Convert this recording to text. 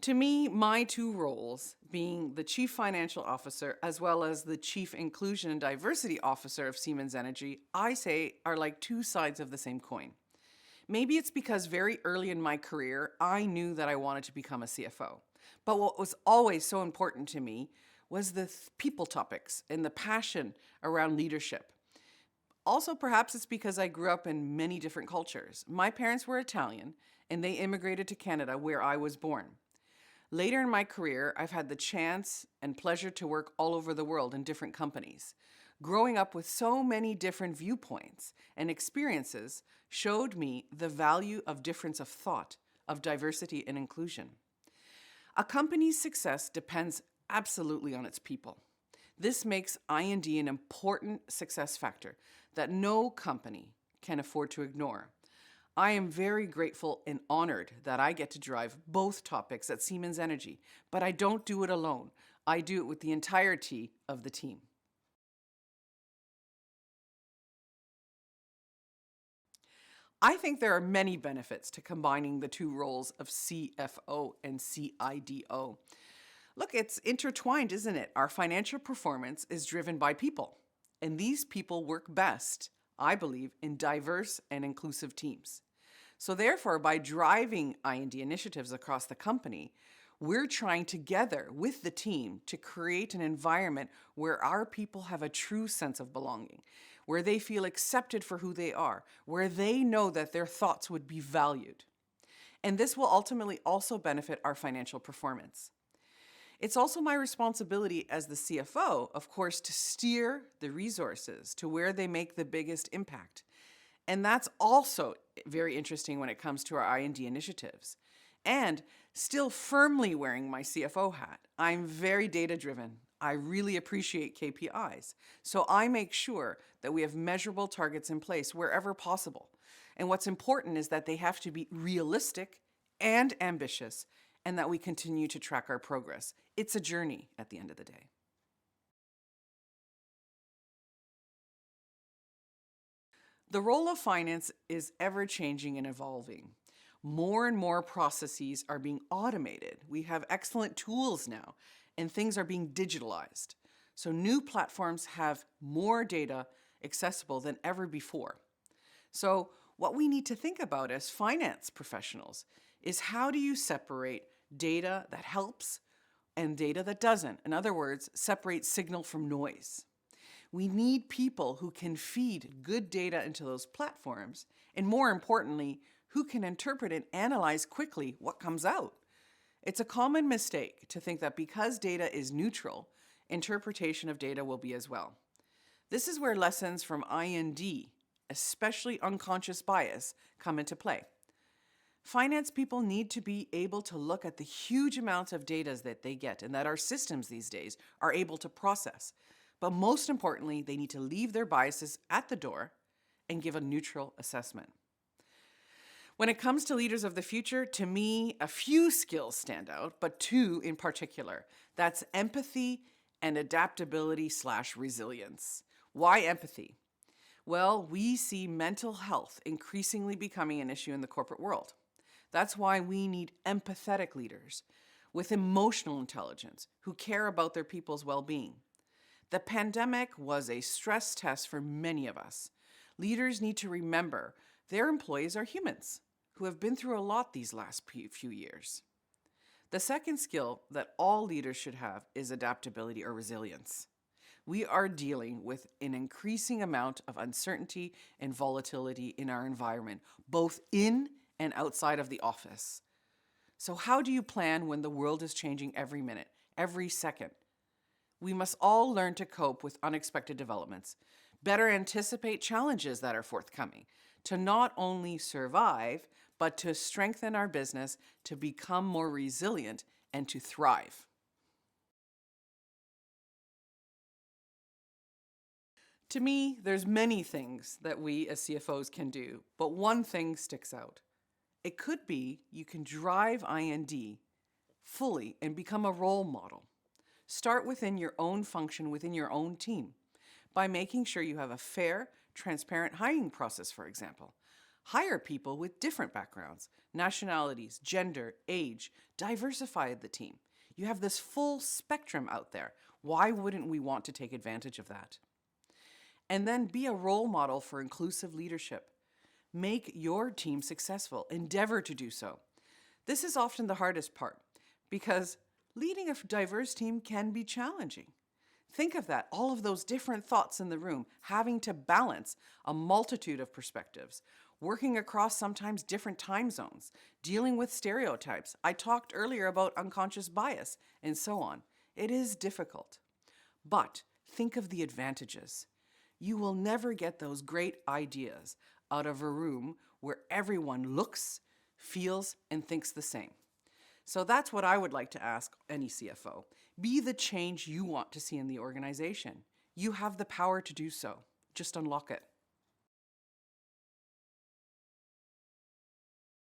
To me, my two roles, being the Chief Financial Officer as well as the Chief Inclusion and Diversity Officer of Siemens Energy, I say are like two sides of the same coin. Maybe it's because very early in my career, I knew that I wanted to become a CFO. But what was always so important to me was the people topics and the passion around leadership. Also, perhaps it's because I grew up in many different cultures. My parents were Italian, and they immigrated to Canada, where I was born. Later in my career, I've had the chance and pleasure to work all over the world in different companies. Growing up with so many different viewpoints and experiences showed me the value of difference of thought, of diversity and inclusion. A company's success depends absolutely on its people. This makes I&D an important success factor that no company can afford to ignore. I am very grateful and honored that I get to drive both topics at Siemens Energy, but I don't do it alone. I do it with the entirety of the team. I think there are many benefits to combining the two roles of CFO and CIDO. Look, it's intertwined, isn't it? Our financial performance is driven by people, and these people work best, I believe, in diverse and inclusive teams. So therefore, by driving I&D initiatives across the company, we're trying together with the team to create an environment where our people have a true sense of belonging, where they feel accepted for who they are, where they know that their thoughts would be valued. And this will ultimately also benefit our financial performance. It's also my responsibility as the CFO, of course, to steer the resources to where they make the biggest impact. And that's also very interesting when it comes to our I&D initiatives. And still firmly wearing my CFO hat, I'm very data-driven. I really appreciate KPIs. So I make sure that we have measurable targets in place wherever possible. And what's important is that they have to be realistic and ambitious, and that we continue to track our progress. It's a journey at the end of the day. The role of finance is ever-changing and evolving. More and more processes are being automated. We have excellent tools now, and things are being digitalized. So new platforms have more data accessible than ever before. So what we need to think about as finance professionals is, how do you separate data that helps and data that doesn't? In other words, separate signal from noise. We need people who can feed good data into those platforms, and more importantly, who can interpret and analyze quickly what comes out. It's a common mistake to think that because data is neutral, interpretation of data will be as well. This is where lessons from I&D, especially unconscious bias, come into play. Finance people need to be able to look at the huge amounts of data that they get and that our systems these days are able to process. But most importantly, they need to leave their biases at the door and give a neutral assessment. When it comes to leaders of the future, to me, a few skills stand out, but two in particular. That's empathy and adaptability/resilience. Why empathy? Well, we see mental health increasingly becoming an issue in the corporate world. That's why we need empathetic leaders with emotional intelligence who care about their people's well-being. The pandemic was a stress test for many of us. Leaders need to remember their employees are humans who have been through a lot these last few years. The second skill that all leaders should have is adaptability or resilience. We are dealing with an increasing amount of uncertainty and volatility in our environment, both in and outside of the office. So how do you plan when the world is changing every minute, every second? We must all learn to cope with unexpected developments, better anticipate challenges that are forthcoming, to not only survive, but to strengthen our business, to become more resilient, and to thrive. To me, there's many things that we as CFOs can do, but one thing sticks out. It could be you can drive I&D fully and become a role model. Start within your own function, within your own team, by making sure you have a fair, transparent hiring process, for example. Hire people with different backgrounds, nationalities, gender, age. Diversify the team. You have this full spectrum out there. Why wouldn't we want to take advantage of that? And then be a role model for inclusive leadership. Make your team successful. Endeavor to do so. This is often the hardest part because leading a diverse team can be challenging. Think of that, all of those different thoughts in the room, having to balance a multitude of perspectives, working across sometimes different time zones, dealing with stereotypes. I talked earlier about unconscious bias and so on. It is difficult. But think of the advantages. You will never get those great ideas out of a room where everyone looks, feels, and thinks the same. So that's what I would like to ask any CFO. Be the change you want to see in the organization. You have the power to do so. Just unlock it.